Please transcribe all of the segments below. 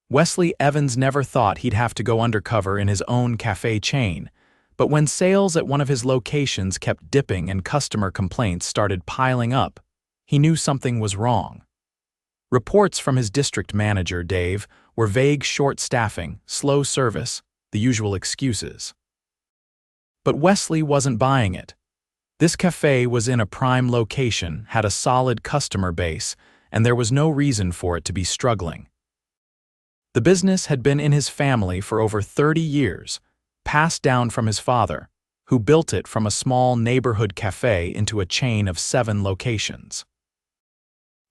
Wesley Evans never thought he'd have to go undercover in his own cafe chain, but when sales at one of his locations kept dipping and customer complaints started piling up, he knew something was wrong. Reports from his district manager, Dave, were vague short staffing, slow service, the usual excuses. But Wesley wasn't buying it. This cafe was in a prime location, had a solid customer base, and there was no reason for it to be struggling. The business had been in his family for over 30 years, passed down from his father, who built it from a small neighborhood cafe into a chain of 7 locations.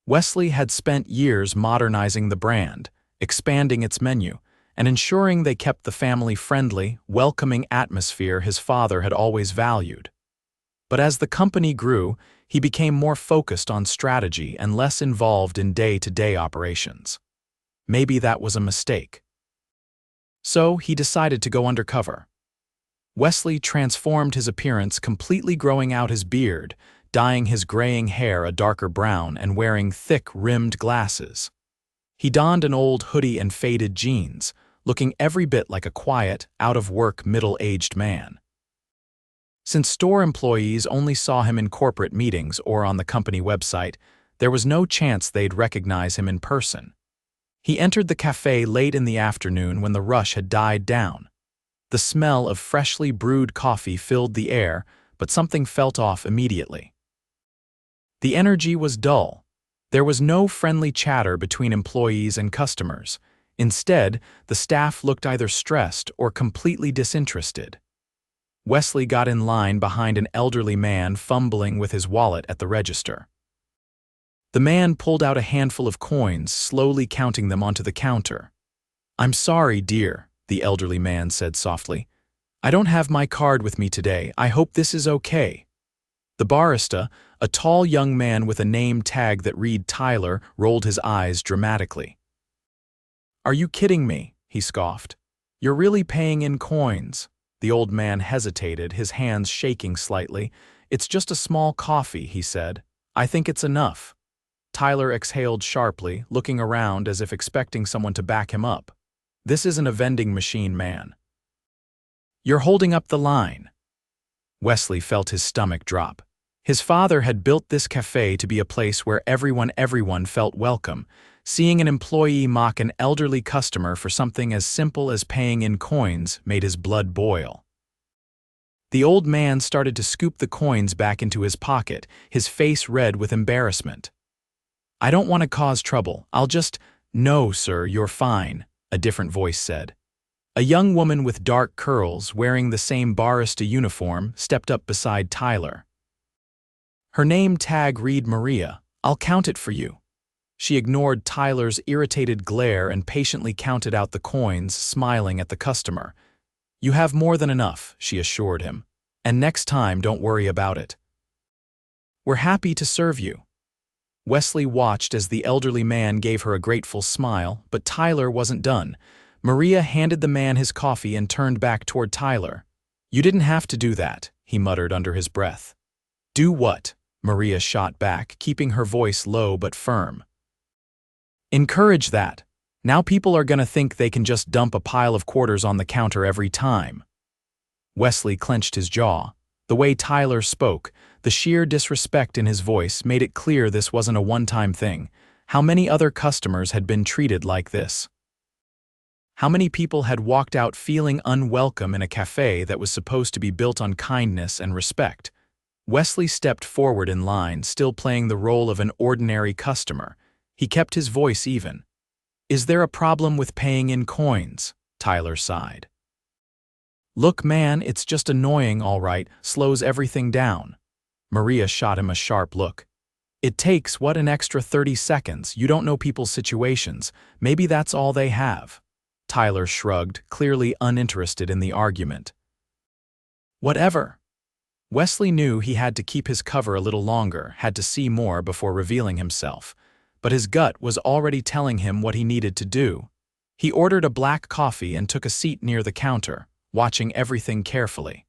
Wesley had spent years modernizing the brand, expanding its menu, and ensuring they kept the family-friendly, welcoming atmosphere his father had always valued. But as the company grew, he became more focused on strategy and less involved in day-to-day operations. Maybe that was a mistake. So he decided to go undercover. Wesley transformed his appearance, completely growing out his beard, dyeing his graying hair a darker brown, and wearing thick, rimmed glasses. He donned an old hoodie and faded jeans, looking every bit like a quiet, out-of-work, middle-aged man. Since store employees only saw him in corporate meetings or on the company website, there was no chance they'd recognize him in person. He entered the cafe late in the afternoon when the rush had died down. The smell of freshly brewed coffee filled the air, but something felt off immediately. The energy was dull. There was no friendly chatter between employees and customers. Instead, the staff looked either stressed or completely disinterested. Wesley got in line behind an elderly man fumbling with his wallet at the register. The man pulled out a handful of coins, slowly counting them onto the counter. "I'm sorry, dear," the elderly man said softly. "I don't have my card with me today. I hope this is okay." The barista, a tall young man with a name tag that read Tyler, rolled his eyes dramatically. "Are you kidding me?" he scoffed. "You're really paying in coins." The old man hesitated, his hands shaking slightly. "It's just a small coffee," he said. "I think it's enough." Tyler exhaled sharply, looking around as if expecting someone to back him up. "This isn't a vending machine, man." "You're holding up the line." Wesley felt his stomach drop. His father had built this cafe to be a place where everyone felt welcome. Seeing an employee mock an elderly customer for something as simple as paying in coins made his blood boil. The old man started to scoop the coins back into his pocket, his face red with embarrassment. "I don't want to cause trouble. I'll just—" "No, sir, you're fine," a different voice said. A young woman with dark curls, wearing the same barista uniform, stepped up beside Tyler. Her name tag read Maria. "I'll count it for you." She ignored Tyler's irritated glare and patiently counted out the coins, smiling at the customer. "You have more than enough," she assured him. "And next time, don't worry about it." "We're happy to serve you." Wesley watched as the elderly man gave her a grateful smile, but Tyler wasn't done. Maria handed the man his coffee and turned back toward Tyler. "You didn't have to do that," he muttered under his breath. "Do what?" Maria shot back, keeping her voice low but firm. "Encourage that. Now people are gonna think they can just dump a pile of quarters on the counter every time." Wesley clenched his jaw. The way Tyler spoke, the sheer disrespect in his voice made it clear this wasn't a one-time thing. How many other customers had been treated like this? How many people had walked out feeling unwelcome in a cafe that was supposed to be built on kindness and respect? Wesley stepped forward in line, still playing the role of an ordinary customer. He kept his voice even. "Is there a problem with paying in coins?" Tyler sighed. "Look, man, it's just annoying, all right, slows everything down." Maria shot him a sharp look. "It takes, what, an extra 30 seconds? You don't know people's situations. Maybe that's all they have." Tyler shrugged, clearly uninterested in the argument. "Whatever." Wesley knew he had to keep his cover a little longer, had to see more before revealing himself. But his gut was already telling him what he needed to do. He ordered a black coffee and took a seat near the counter, watching everything carefully.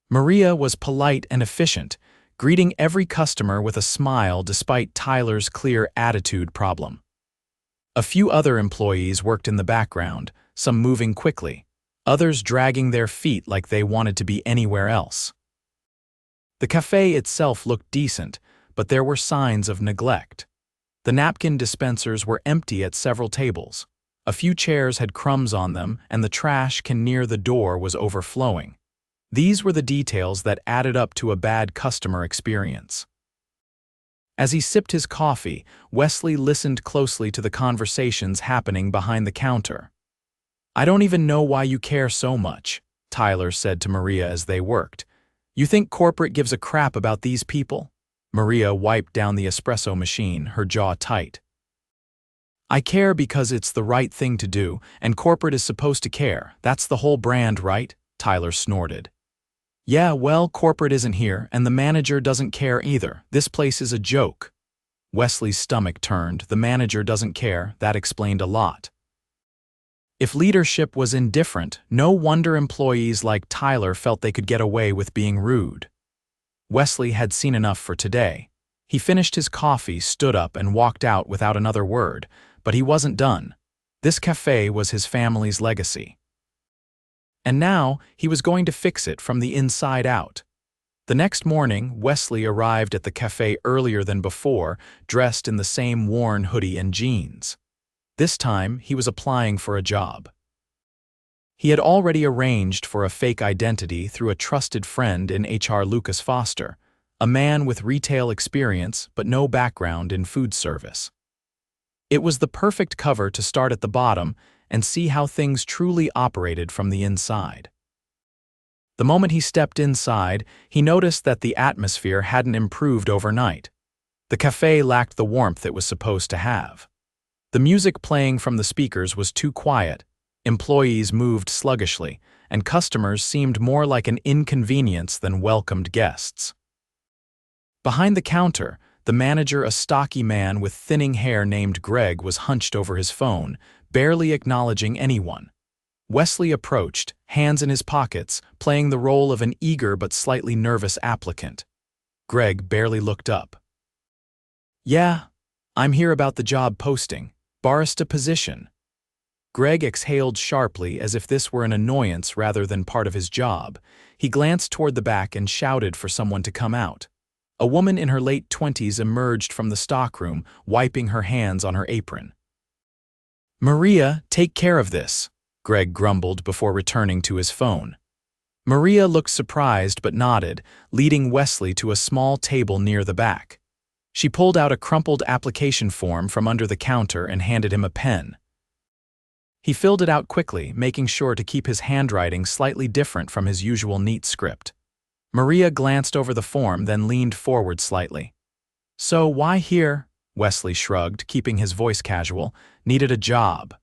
Maria was polite and efficient, greeting every customer with a smile despite Tyler's clear attitude problem. A few other employees worked in the background, some moving quickly, others dragging their feet like they wanted to be anywhere else. The cafe itself looked decent, but there were signs of neglect. The napkin dispensers were empty at several tables. A few chairs had crumbs on them, and the trash can near the door was overflowing. These were the details that added up to a bad customer experience. As he sipped his coffee, Wesley listened closely to the conversations happening behind the counter. "I don't even know why you care so much," Tyler said to Maria as they worked. "You think corporate gives a crap about these people?" Maria wiped down the espresso machine, her jaw tight. "I care because it's the right thing to do, and corporate is supposed to care. That's the whole brand, right?" Tyler snorted. "Yeah, well, corporate isn't here, and the manager doesn't care either. This place is a joke." Wesley's stomach turned. The manager doesn't care. That explained a lot. If leadership was indifferent, no wonder employees like Tyler felt they could get away with being rude. Wesley had seen enough for today. He finished his coffee, stood up, and walked out without another word. But he wasn't done. This cafe was his family's legacy. And now, he was going to fix it from the inside out. The next morning, Wesley arrived at the cafe earlier than before, dressed in the same worn hoodie and jeans. This time, he was applying for a job. He had already arranged for a fake identity through a trusted friend in HR Lucas Foster, a man with retail experience but no background in food service. It was the perfect cover to start at the bottom and see how things truly operated from the inside. The moment he stepped inside, he noticed that the atmosphere hadn't improved overnight. The cafe lacked the warmth it was supposed to have. The music playing from the speakers was too quiet, employees moved sluggishly, and customers seemed more like an inconvenience than welcomed guests. Behind the counter, the manager, a stocky man with thinning hair named Greg, was hunched over his phone, barely acknowledging anyone. Wesley approached, hands in his pockets, playing the role of an eager but slightly nervous applicant. Greg barely looked up. "Yeah, I'm here about the job posting, barista position." Greg exhaled sharply as if this were an annoyance rather than part of his job. He glanced toward the back and shouted for someone to come out. A woman in her late 20s emerged from the stockroom, wiping her hands on her apron. "Maria, take care of this," Greg grumbled before returning to his phone. Maria looked surprised but nodded, leading Wesley to a small table near the back. She pulled out a crumpled application form from under the counter and handed him a pen. He filled it out quickly, making sure to keep his handwriting slightly different from his usual neat script. Maria glanced over the form, then leaned forward slightly. "So why here?" Wesley shrugged, keeping his voice casual. "Needed a job."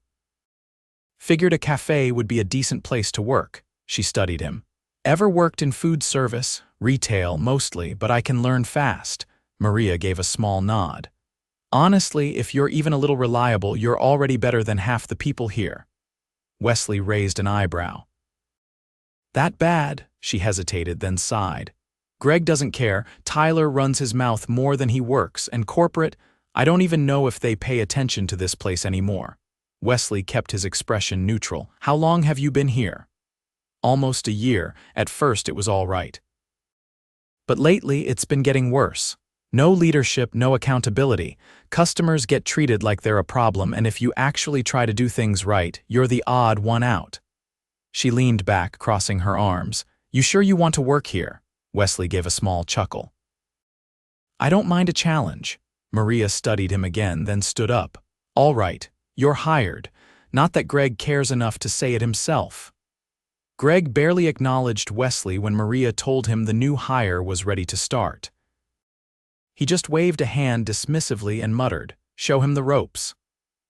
"Figured a cafe would be a decent place to work." She studied him. "Ever worked in food service? Retail, mostly, but I can learn fast." Maria gave a small nod. "Honestly, if you're even a little reliable, you're already better than half the people here." Wesley raised an eyebrow. "That bad?" She hesitated, then sighed. "Greg doesn't care. Tyler runs his mouth more than he works, and corporate, I don't even know if they pay attention to this place anymore." Wesley kept his expression neutral. "How long have you been here?" "Almost a year. At first it was all right. But lately it's been getting worse. No leadership, no accountability. Customers get treated like they're a problem, and if you actually try to do things right, you're the odd one out." She leaned back, crossing her arms. "You sure you want to work here?" Wesley gave a small chuckle. "I don't mind a challenge." Maria studied him again, then stood up. "All right, you're hired. Not that Greg cares enough to say it himself." Greg barely acknowledged Wesley when Maria told him the new hire was ready to start. He just waved a hand dismissively and muttered, "Show him the ropes."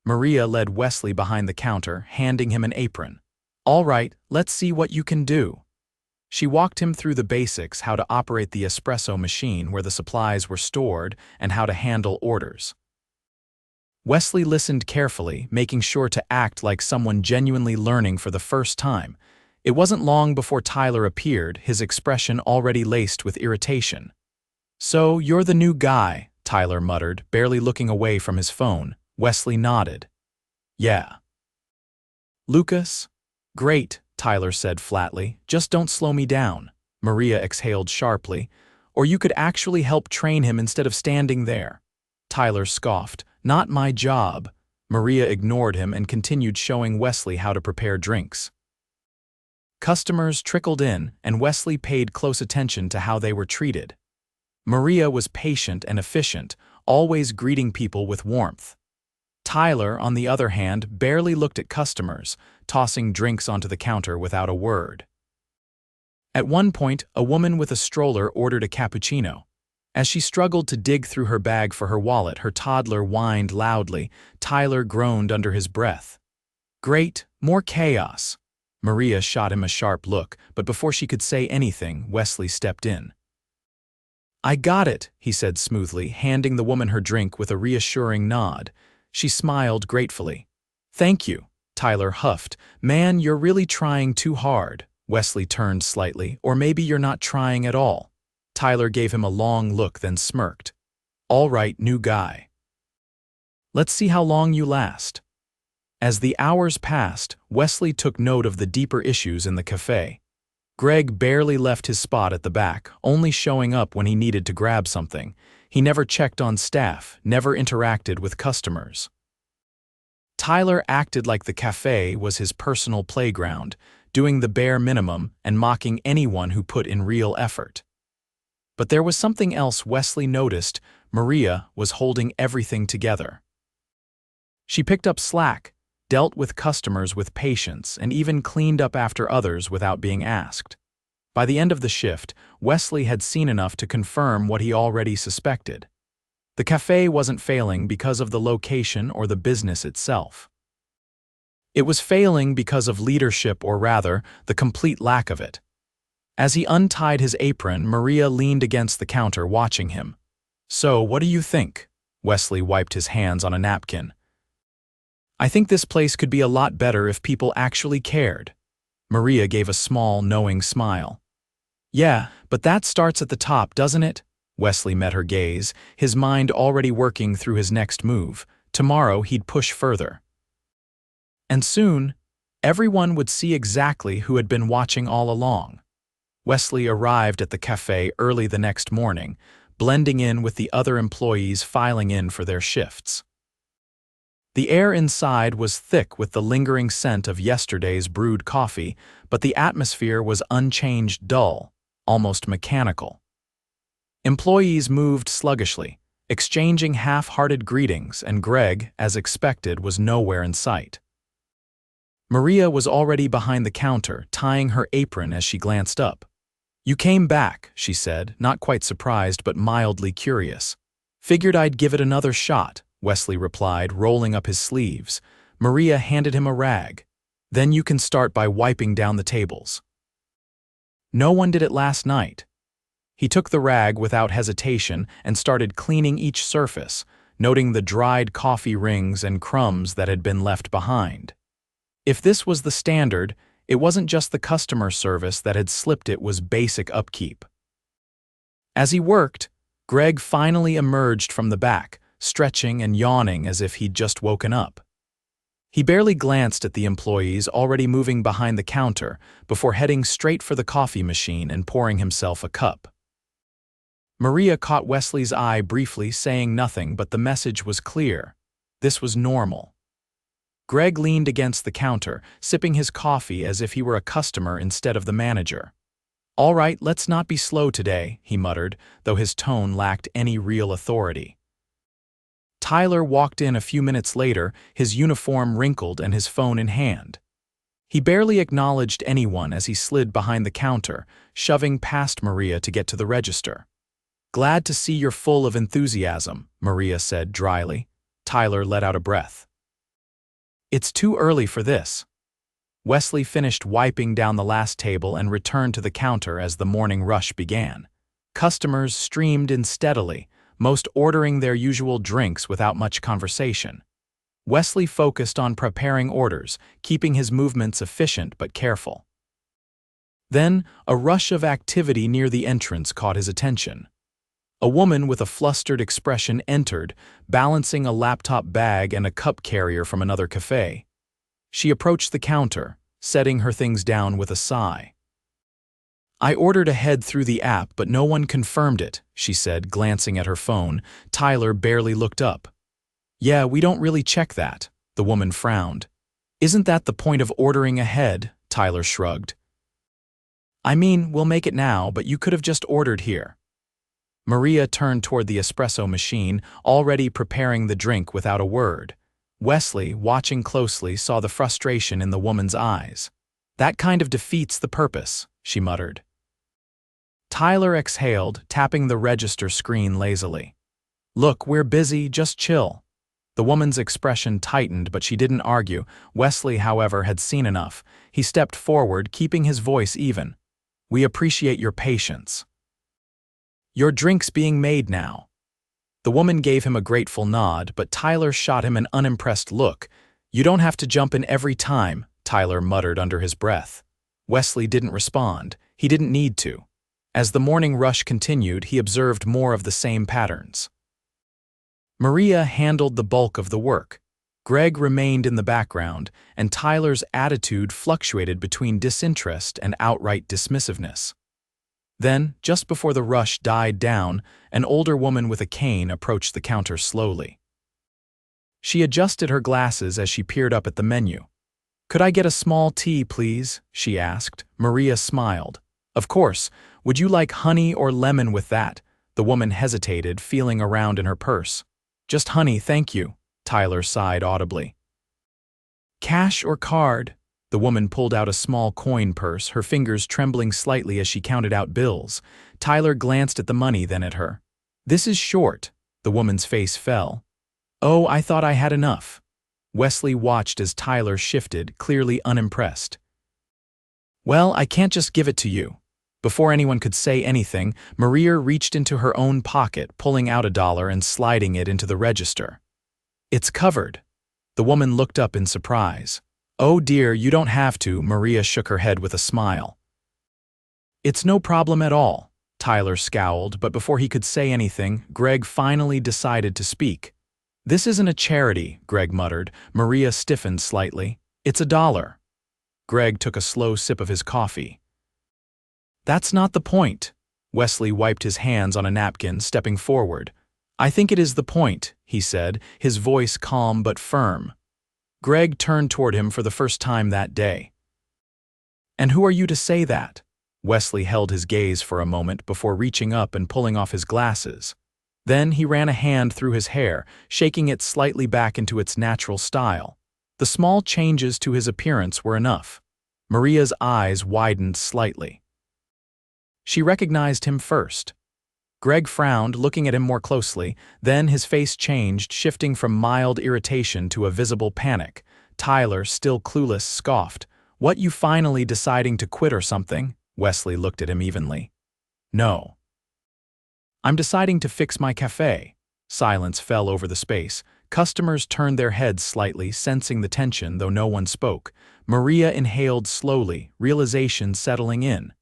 Maria led Wesley behind the counter, handing him an apron. "All right, let's see what you can do." She walked him through the basics, how to operate the espresso machine where the supplies were stored and how to handle orders. Wesley listened carefully, making sure to act like someone genuinely learning for the first time. It wasn't long before Tyler appeared, his expression already laced with irritation. "So, you're the new guy," Tyler muttered, barely looking away from his phone. Wesley nodded. Yeah. Lucas? Great, Tyler said flatly. Just don't slow me down. Maria exhaled sharply. Or you could actually help train him instead of standing there. Tyler scoffed. Not my job. Maria ignored him and continued showing Wesley how to prepare drinks. Customers trickled in, and Wesley paid close attention to how they were treated. Maria was patient and efficient, always greeting people with warmth. Tyler, on the other hand, barely looked at customers, tossing drinks onto the counter without a word. At one point, a woman with a stroller ordered a cappuccino. As she struggled to dig through her bag for her wallet, her toddler whined loudly. Tyler groaned under his breath. Great, more chaos. Maria shot him a sharp look, but before she could say anything, Wesley stepped in. I got it, he said smoothly, handing the woman her drink with a reassuring nod. She smiled gratefully. Thank you, Tyler huffed. Man, you're really trying too hard. Wesley turned slightly. Or maybe you're not trying at all. Tyler gave him a long look, then smirked. All right, new guy. Let's see how long you last. As the hours passed, Wesley took note of the deeper issues in the café. Greg barely left his spot at the back, only showing up when he needed to grab something. He never checked on staff, never interacted with customers. Tyler acted like the café was his personal playground, doing the bare minimum and mocking anyone who put in real effort. But there was something else Wesley noticed. Maria was holding everything together. She picked up slack, dealt with customers with patience, and even cleaned up after others without being asked. By the end of the shift, Wesley had seen enough to confirm what he already suspected. The café wasn't failing because of the location or the business itself. It was failing because of leadership, or rather, the complete lack of it. As he untied his apron, Maria leaned against the counter watching him. So, what do you think? Wesley wiped his hands on a napkin. I think this place could be a lot better if people actually cared. Maria gave a small, knowing smile. Yeah, but that starts at the top, doesn't it? Wesley met her gaze, his mind already working through his next move. Tomorrow he'd push further. And soon, everyone would see exactly who had been watching all along. Wesley arrived at the café early the next morning, blending in with the other employees filing in for their shifts. The air inside was thick with the lingering scent of yesterday's brewed coffee, but the atmosphere was unchanged, dull, almost mechanical. Employees moved sluggishly, exchanging half-hearted greetings, and Greg, as expected, was nowhere in sight. Maria was already behind the counter, tying her apron as she glanced up. You came back, she said, not quite surprised but mildly curious. Figured I'd give it another shot, Wesley replied, rolling up his sleeves. Maria handed him a rag. Then you can start by wiping down the tables. No one did it last night. He took the rag without hesitation and started cleaning each surface, noting the dried coffee rings and crumbs that had been left behind. If this was the standard, it wasn't just the customer service that had slipped, it was basic upkeep. As he worked, Greg finally emerged from the back, stretching and yawning as if he'd just woken up. He barely glanced at the employees already moving behind the counter before heading straight for the coffee machine and pouring himself a cup. Maria caught Wesley's eye briefly, saying nothing, but the message was clear. This was normal. Greg leaned against the counter, sipping his coffee as if he were a customer instead of the manager. All right, let's not be slow today, he muttered, though his tone lacked any real authority. Tyler walked in a few minutes later, his uniform wrinkled and his phone in hand. He barely acknowledged anyone as he slid behind the counter, shoving past Maria to get to the register. Glad to see you're full of enthusiasm, Maria said dryly. Tyler let out a breath. It's too early for this. Wesley finished wiping down the last table and returned to the counter as the morning rush began. Customers streamed in steadily, most ordering their usual drinks without much conversation. Wesley focused on preparing orders, keeping his movements efficient but careful. Then, a rush of activity near the entrance caught his attention. A woman with a flustered expression entered, balancing a laptop bag and a cup carrier from another café. She approached the counter, setting her things down with a sigh. "I ordered ahead through the app, but no one confirmed it," she said, glancing at her phone. Tyler barely looked up. "Yeah, we don't really check that," the woman frowned. "Isn't that the point of ordering ahead?" Tyler shrugged. "I mean, we'll make it now, but you could have just ordered here." Maria turned toward the espresso machine, already preparing the drink without a word. Wesley, watching closely, saw the frustration in the woman's eyes. "That kind of defeats the purpose," she muttered. Tyler exhaled, tapping the register screen lazily. "Look, we're busy, just chill." The woman's expression tightened, but she didn't argue. Wesley, however, had seen enough. He stepped forward, keeping his voice even. "We appreciate your patience. Your drink's being made now." The woman gave him a grateful nod, but Tyler shot him an unimpressed look. "You don't have to jump in every time," Tyler muttered under his breath. Wesley didn't respond. He didn't need to. As the morning rush continued, he observed more of the same patterns. Maria handled the bulk of the work. Greg remained in the background, and Tyler's attitude fluctuated between disinterest and outright dismissiveness. Then, just before the rush died down, an older woman with a cane approached the counter slowly. She adjusted her glasses as she peered up at the menu. "Could I get a small tea, please?" she asked. Maria smiled. "Of course. Would you like honey or lemon with that?" The woman hesitated, feeling around in her purse. "Just honey, thank you," Tyler sighed audibly. "Cash or card?" The woman pulled out a small coin purse, her fingers trembling slightly as she counted out bills. Tyler glanced at the money, then at her. "This is short." The woman's face fell. "Oh, I thought I had enough." Wesley watched as Tyler shifted, clearly unimpressed. "Well, I can't just give it to you." Before anyone could say anything, Maria reached into her own pocket, pulling out $1 and sliding it into the register. "It's covered." The woman looked up in surprise. "Oh dear, you don't have to," Maria shook her head with a smile. "It's no problem at all." Tyler scowled, but before he could say anything, Greg finally decided to speak. "This isn't a charity," Greg muttered. Maria stiffened slightly. "It's $1." Greg took a slow sip of his coffee. "That's not the point." Wesley wiped his hands on a napkin, stepping forward. "I think it is the point," he said, his voice calm but firm. Greg turned toward him for the first time that day. "And who are you to say that?" Wesley held his gaze for a moment before reaching up and pulling off his glasses. Then he ran a hand through his hair, shaking it slightly back into its natural style. The small changes to his appearance were enough. Maria's eyes widened slightly. She recognized him first. Greg frowned, looking at him more closely. Then his face changed, shifting from mild irritation to a visible panic. Tyler, still clueless, scoffed. "What, you finally deciding to quit or something?" Wesley looked at him evenly. "No. I'm deciding to fix my café." Silence fell over the space. Customers turned their heads slightly, sensing the tension, though no one spoke. Maria inhaled slowly, realization settling in.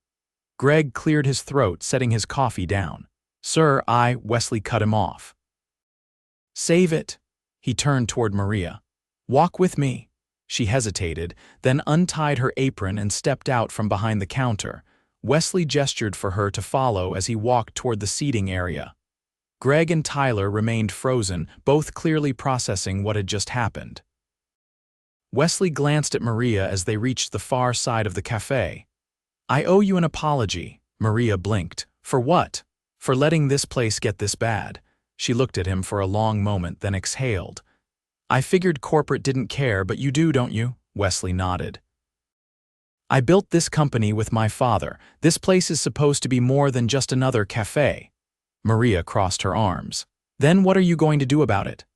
Greg cleared his throat, setting his coffee down. "Sir, Wesley cut him off. "Save it." He turned toward Maria. "Walk with me." She hesitated, then untied her apron and stepped out from behind the counter. Wesley gestured for her to follow as he walked toward the seating area. Greg and Tyler remained frozen, both clearly processing what had just happened. Wesley glanced at Maria as they reached the far side of the café. "I owe you an apology." Maria blinked. "For what?" "For letting this place get this bad." She looked at him for a long moment, then exhaled. "I figured corporate didn't care, but you do, don't you?" Wesley nodded. "I built this company with my father. This place is supposed to be more than just another café." Maria crossed her arms. "Then what are you going to do about it?"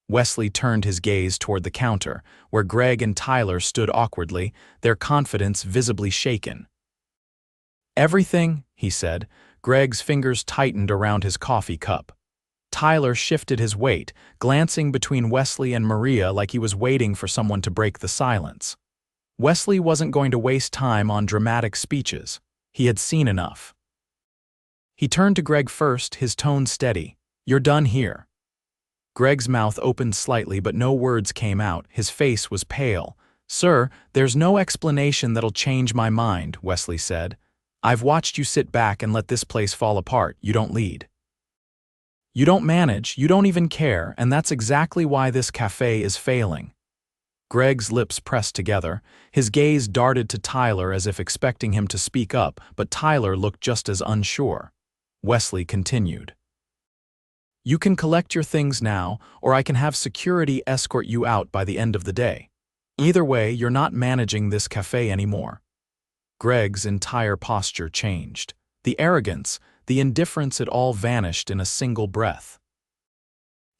Wesley turned his gaze toward the counter, where Greg and Tyler stood awkwardly, their confidence visibly shaken. "Everything," he said. Greg's fingers tightened around his coffee cup. Tyler shifted his weight, glancing between Wesley and Maria like he was waiting for someone to break the silence. Wesley wasn't going to waste time on dramatic speeches. He had seen enough. He turned to Greg first, his tone steady. "You're done here." Greg's mouth opened slightly, but no words came out. His face was pale. "Sir, there's no explanation that'll change my mind," Wesley said. "I've watched you sit back and let this place fall apart. You don't lead. You don't manage, you don't even care, and that's exactly why this cafe is failing." Greg's lips pressed together. His gaze darted to Tyler as if expecting him to speak up, but Tyler looked just as unsure. Wesley continued. "You can collect your things now, or I can have security escort you out by the end of the day. Either way, you're not managing this cafe anymore." Greg's entire posture changed. The arrogance, the indifference, it all vanished in a single breath.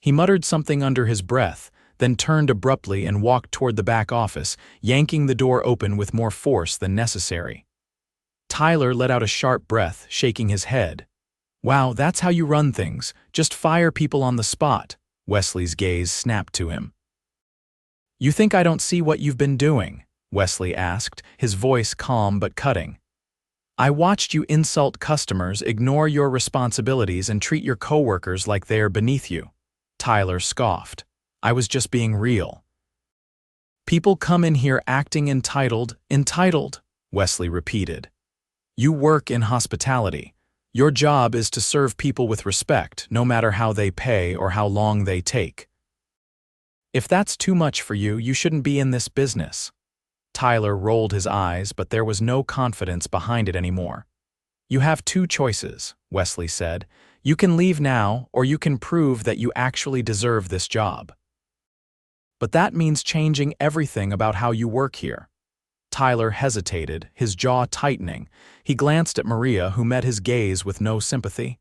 He muttered something under his breath, then turned abruptly and walked toward the back office, yanking the door open with more force than necessary. Tyler let out a sharp breath, shaking his head. "Wow, that's how you run things. Just fire people on the spot." Wesley's gaze snapped to him. "You think I don't see what you've been doing?" Wesley asked, his voice calm but cutting. "I watched you insult customers, ignore your responsibilities, and treat your coworkers like they are beneath you." Tyler scoffed. "I was just being real." "People come in here acting entitled," Wesley repeated. "You work in hospitality. Your job is to serve people with respect, no matter how they pay or how long they take. If that's too much for you, you shouldn't be in this business." Tyler rolled his eyes, but there was no confidence behind it anymore. "You have two choices," Wesley said. "You can leave now, or you can prove that you actually deserve this job. But that means changing everything about how you work here." Tyler hesitated, his jaw tightening. He glanced at Maria, who met his gaze with no sympathy.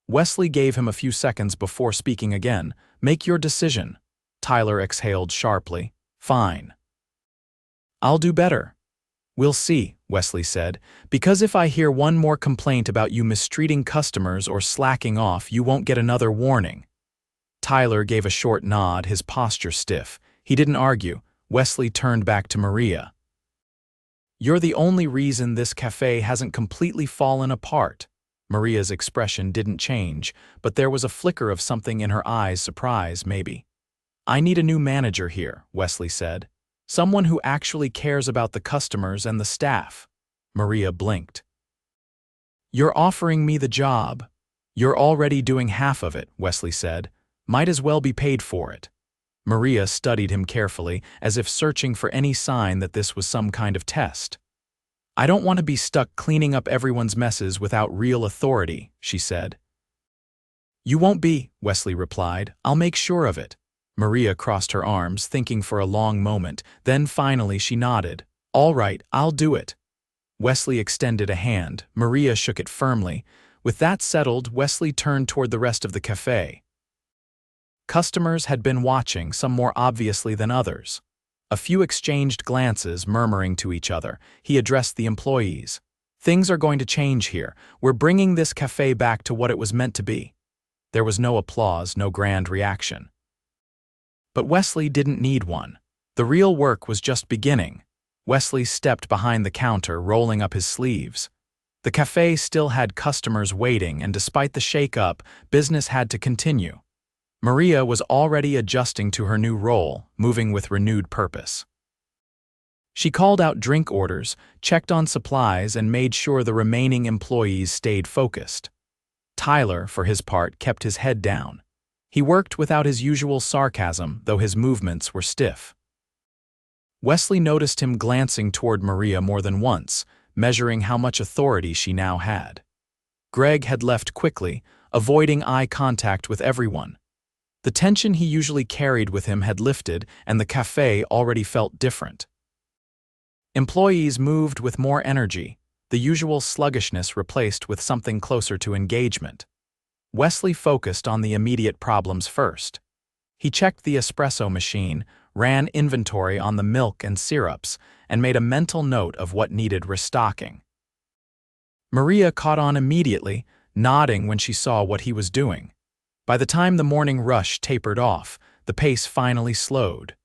Wesley gave him a few seconds before speaking again. "Make your decision." Tyler exhaled sharply. "Fine. I'll do better." "We'll see," Wesley said, "because if I hear one more complaint about you mistreating customers or slacking off, you won't get another warning." Tyler gave a short nod, his posture stiff. He didn't argue. Wesley turned back to Maria. "You're the only reason this cafe hasn't completely fallen apart." Maria's expression didn't change, but there was a flicker of something in her eyes, surprise, maybe. "I need a new manager here," Wesley said. "Someone who actually cares about the customers and the staff." Maria blinked. "You're offering me the job." "You're already doing half of it," Wesley said. "Might as well be paid for it." Maria studied him carefully, as if searching for any sign that this was some kind of test. "I don't want to be stuck cleaning up everyone's messes without real authority," she said. "You won't be," Wesley replied. "I'll make sure of it." Maria crossed her arms, thinking for a long moment. Then finally she nodded. "All right, I'll do it." Wesley extended a hand. Maria shook it firmly. With that settled, Wesley turned toward the rest of the cafe. Customers had been watching, some more obviously than others. A few exchanged glances, murmuring to each other. He addressed the employees. "Things are going to change here. We're bringing this cafe back to what it was meant to be." There was no applause, no grand reaction. But Wesley didn't need one. The real work was just beginning. Wesley stepped behind the counter, rolling up his sleeves. The cafe still had customers waiting, and despite the shake-up, business had to continue. Maria was already adjusting to her new role, moving with renewed purpose. She called out drink orders, checked on supplies, and made sure the remaining employees stayed focused. Tyler, for his part, kept his head down. He worked without his usual sarcasm, though his movements were stiff. Wesley noticed him glancing toward Maria more than once, measuring how much authority she now had. Greg had left quickly, avoiding eye contact with everyone. The tension he usually carried with him had lifted, and the cafe already felt different. Employees moved with more energy, the usual sluggishness replaced with something closer to engagement. Wesley focused on the immediate problems first. He checked the espresso machine, ran inventory on the milk and syrups, and made a mental note of what needed restocking. Maria caught on immediately, nodding when she saw what he was doing. By the time the morning rush tapered off, the pace finally slowed.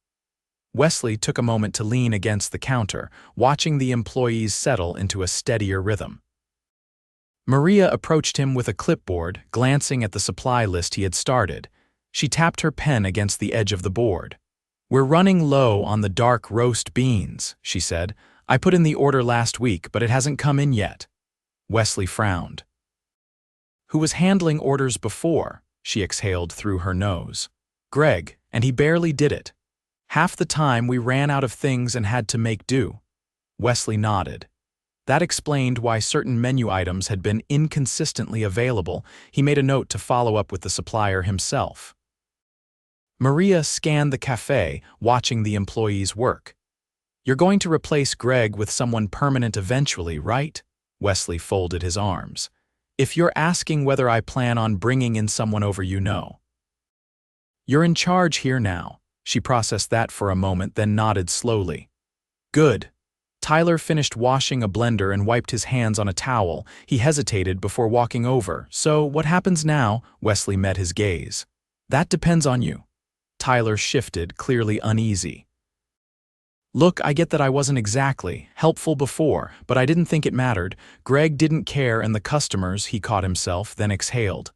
Wesley took a moment to lean against the counter, watching the employees settle into a steadier rhythm. Maria approached him with a clipboard, glancing at the supply list he had started. She tapped her pen against the edge of the board. "We're running low on the dark roast beans," she said. "I put in the order last week, but it hasn't come in yet." Wesley frowned. "Who was handling orders before?" She exhaled through her nose. "Greg, and he barely did it. Half the time we ran out of things and had to make do." Wesley nodded. That explained why certain menu items had been inconsistently available. He made a note to follow up with the supplier himself. Maria scanned the café, watching the employees work. "You're going to replace Greg with someone permanent eventually, right?" Wesley folded his arms. "If you're asking whether I plan on bringing in someone over, you know. You're in charge here now." She processed that for a moment, then nodded slowly. "Good." Tyler finished washing a blender and wiped his hands on a towel. He hesitated before walking over. "So, what happens now?" Wesley met his gaze. "That depends on you." Tyler shifted, clearly uneasy. "Look, I get that I wasn't exactly helpful before, but I didn't think it mattered. Greg didn't care and the customers," he caught himself, then exhaled.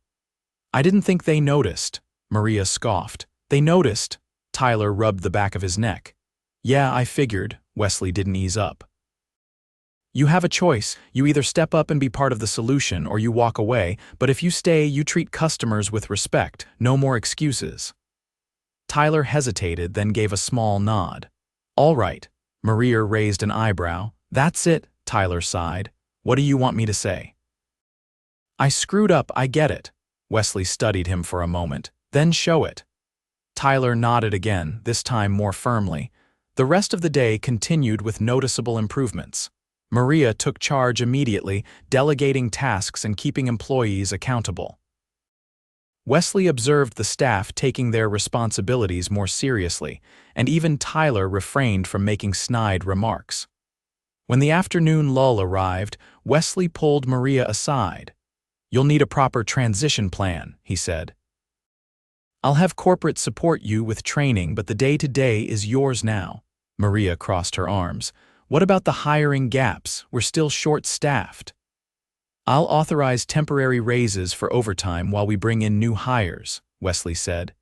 "I didn't think they noticed." Maria scoffed. "They noticed." Tyler rubbed the back of his neck. "Yeah, I figured." Wesley didn't ease up. "You have a choice. You either step up and be part of the solution or you walk away, but if you stay, you treat customers with respect. No more excuses." Tyler hesitated, then gave a small nod. "All right." Maria raised an eyebrow. "That's it," Tyler sighed. "What do you want me to say?" "I screwed up, I get it." Wesley studied him for a moment. "Then show it." Tyler nodded again, this time more firmly. The rest of the day continued with noticeable improvements. Maria took charge immediately, delegating tasks and keeping employees accountable. Wesley observed the staff taking their responsibilities more seriously, and even Tyler refrained from making snide remarks. When the afternoon lull arrived, Wesley pulled Maria aside. "You'll need a proper transition plan," he said. "I'll have corporate support you with training, but the day-to-day is yours now." Maria crossed her arms. "What about the hiring gaps? We're still short-staffed." "I'll authorize temporary raises for overtime while we bring in new hires," Wesley said.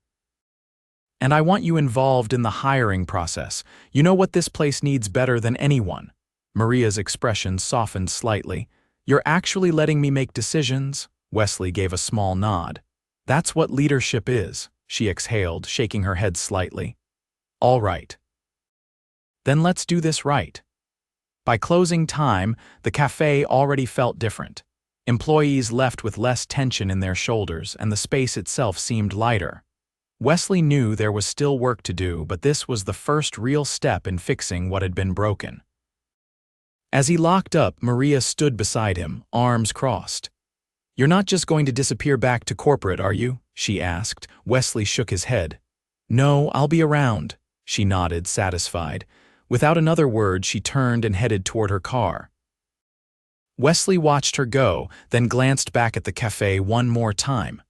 "And I want you involved in the hiring process. You know what this place needs better than anyone." Maria's expression softened slightly. "You're actually letting me make decisions?" Wesley gave a small nod. "That's what leadership is," she exhaled, shaking her head slightly. "All right. Then let's do this right." By closing time, the café already felt different. Employees left with less tension in their shoulders, and the space itself seemed lighter. Wesley knew there was still work to do, but this was the first real step in fixing what had been broken. As he locked up, Maria stood beside him, arms crossed. "You're not just going to disappear back to corporate, are you?" she asked. Wesley shook his head. "No, I'll be around." She nodded, satisfied. Without another word, she turned and headed toward her car. Wesley watched her go, then glanced back at the café one more time.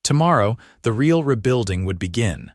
Tomorrow, the real rebuilding would begin.